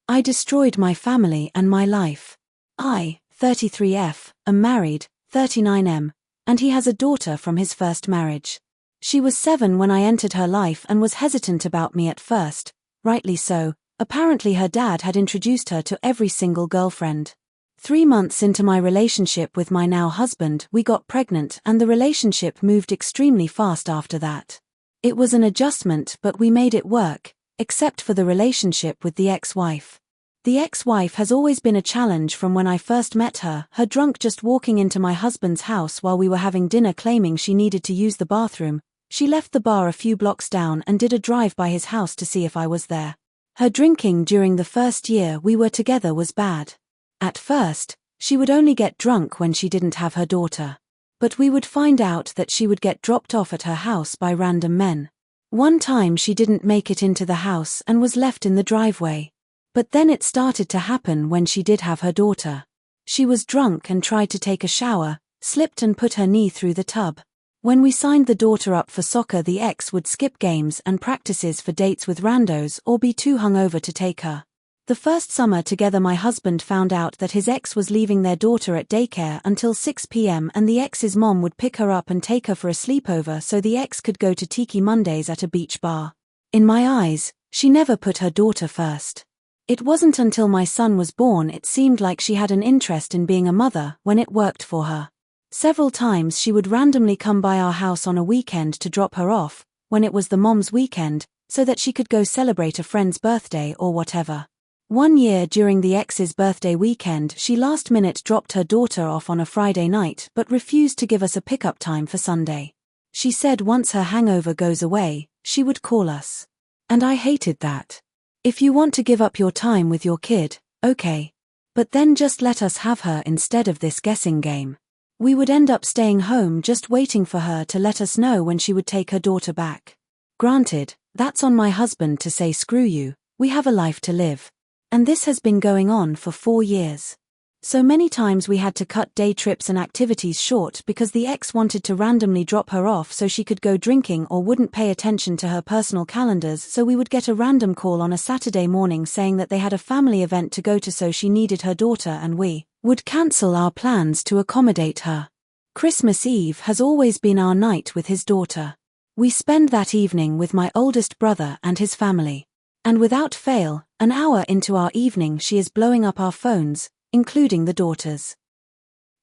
I destroyed my family and my life. I, 33F, am married, 39M, and he has a daughter from his first marriage. She was 7 when I entered her life and was hesitant about me at first, rightly so. Apparently her dad had introduced her to every single girlfriend. 3 months into my relationship with my now husband, we got pregnant and the relationship moved extremely fast after that. It was an adjustment, but we made it work, except for the relationship with the ex-wife. The ex-wife has always been a challenge from when I first met her drunk just walking into my husband's house while we were having dinner claiming she needed to use the bathroom. She left the bar a few blocks down and did a drive by his house to see if I was there. Her drinking during the first year we were together was bad. At first, she would only get drunk when she didn't have her daughter. But we would find out that she would get dropped off at her house by random men. One time she didn't make it into the house and was left in the driveway. But then it started to happen when she did have her daughter. She was drunk and tried to take a shower, slipped and put her knee through the tub. When we signed the daughter up for soccer, the ex would skip games and practices for dates with randos or be too hungover to take her. The first summer together my husband found out that his ex was leaving their daughter at daycare until 6 p.m. and the ex's mom would pick her up and take her for a sleepover so the ex could go to Tiki Mondays at a beach bar. In my eyes, she never put her daughter first. It wasn't until my son was born it seemed like she had an interest in being a mother when it worked for her. Several times she would randomly come by our house on a weekend to drop her off, when it was the mom's weekend, so that she could go celebrate a friend's birthday or whatever. One year during the ex's birthday weekend she last minute dropped her daughter off on a Friday night but refused to give us a pickup time for Sunday. She said once her hangover goes away, she would call us. And I hated that. If you want to give up your time with your kid, okay. But then just let us have her instead of this guessing game. We would end up staying home just waiting for her to let us know when she would take her daughter back. Granted, that's on my husband to say screw you, we have a life to live. And this has been going on for 4 years. So many times we had to cut day trips and activities short because the ex wanted to randomly drop her off so she could go drinking or wouldn't pay attention to her personal calendars, so we would get a random call on a Saturday morning saying that they had a family event to go to so she needed her daughter and we would cancel our plans to accommodate her. Christmas Eve has always been our night with his daughter. We spend that evening with my oldest brother and his family. And without fail, an hour into our evening she is blowing up our phones, including the daughter's.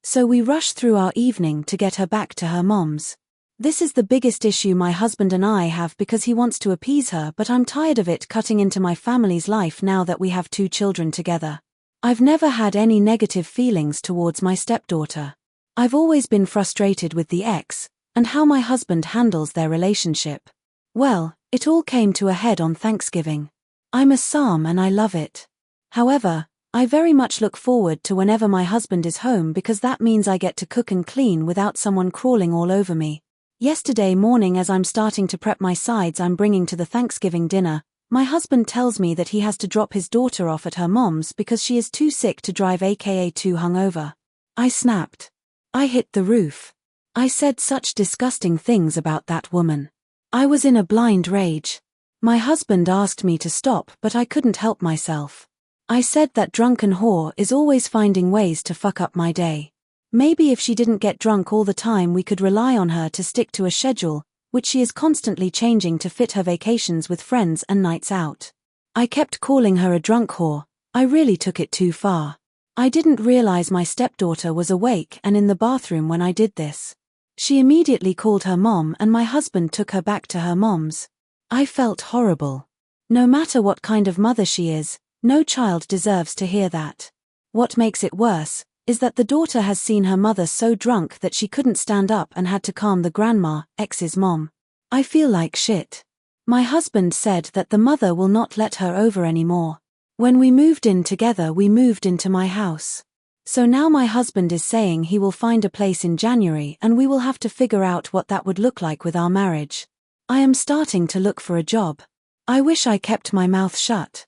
So we rush through our evening to get her back to her mom's. This is the biggest issue my husband and I have because he wants to appease her, but I'm tired of it cutting into my family's life now that we have 2 children together. I've never had any negative feelings towards my stepdaughter. I've always been frustrated with the ex, and how my husband handles their relationship. Well, it all came to a head on Thanksgiving. I'm a Psalm and I love it. However, I very much look forward to whenever my husband is home because that means I get to cook and clean without someone crawling all over me. Yesterday morning as I'm starting to prep my sides I'm bringing to the Thanksgiving dinner, my husband tells me that he has to drop his daughter off at her mom's because she is too sick to drive, aka too hungover. I snapped. I hit the roof. I said such disgusting things about that woman. I was in a blind rage. My husband asked me to stop but I couldn't help myself. I said that drunken whore is always finding ways to fuck up my day. Maybe if she didn't get drunk all the time we could rely on her to stick to a schedule, which she is constantly changing to fit her vacations with friends and nights out. I kept calling her a drunk whore. I really took it too far. I didn't realize my stepdaughter was awake and in the bathroom when I did this. She immediately called her mom and my husband took her back to her mom's. I felt horrible. No matter what kind of mother she is, no child deserves to hear that. What makes it worse is that the daughter has seen her mother so drunk that she couldn't stand up and had to calm the grandma, ex's mom. I feel like shit. My husband said that the mother will not let her over anymore. When we moved in together we moved into my house. So now my husband is saying he will find a place in January and we will have to figure out what that would look like with our marriage. I am starting to look for a job. I wish I kept my mouth shut.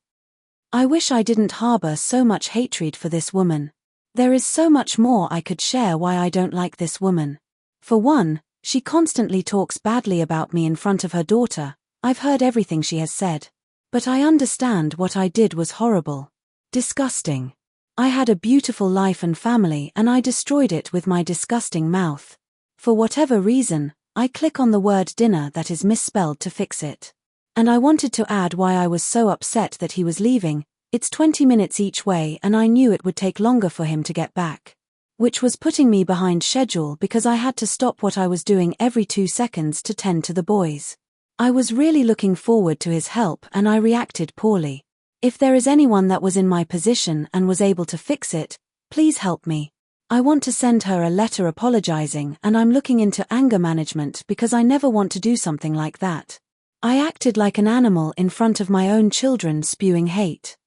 I wish I didn't harbor so much hatred for this woman. There is so much more I could share why I don't like this woman. For one, she constantly talks badly about me in front of her daughter. I've heard everything she has said. But I understand what I did was horrible. Disgusting. I had a beautiful life and family and I destroyed it with my disgusting mouth. For whatever reason, I click on the word dinner that is misspelled to fix it. And I wanted to add why I was so upset that he was leaving. It's 20 minutes each way and I knew it would take longer for him to get back. Which was putting me behind schedule because I had to stop what I was doing every 2 seconds to tend to the boys. I was really looking forward to his help and I reacted poorly. If there is anyone that was in my position and was able to fix it, please help me. I want to send her a letter apologizing and I'm looking into anger management because I never want to do something like that. I acted like an animal in front of my own children spewing hate.